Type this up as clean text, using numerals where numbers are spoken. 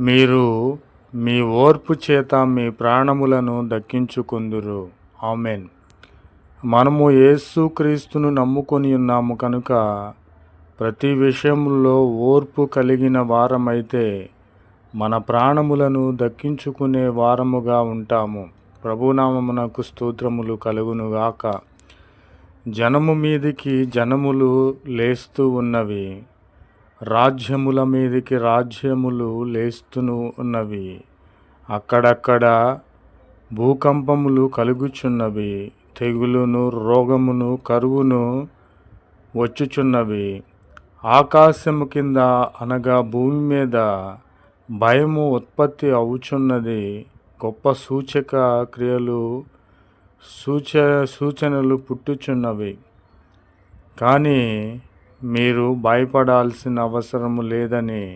మీరు మీ ఓర్పు చేత మీ ప్రాణములను దక్కించుకొందురు. ఆమేన్. మనము యేసుక్రీస్తును నమ్ముకొని ఉన్నాము కనుక ప్రతి విషయంలో ఓర్పు కలిగిన వారమైతే మన ప్రాణములను దక్కించుకునే వారముగా ఉంటాము. ప్రభునామమునకు స్తోత్రములు కలుగునుగాక. జనము మీదికి జనములు లేస్తూ ఉన్నవి, రాజ్యముల మీదికి రాజ్యములు లేస్తూను ఉన్నవి. అక్కడక్కడ భూకంపములు కలుగుచున్నవి, తెగులును, రోగమును, కరువును వచ్చుచున్నవి. ఆకాశము కింద అనగా భూమి మీద భయము ఉత్పత్తి అవుచున్నది. గొప్ప సూచక క్రియలు సూచనలు పుట్టుచున్నవి. కానీ మీరు భయపడాల్సిన అవసరము లేదని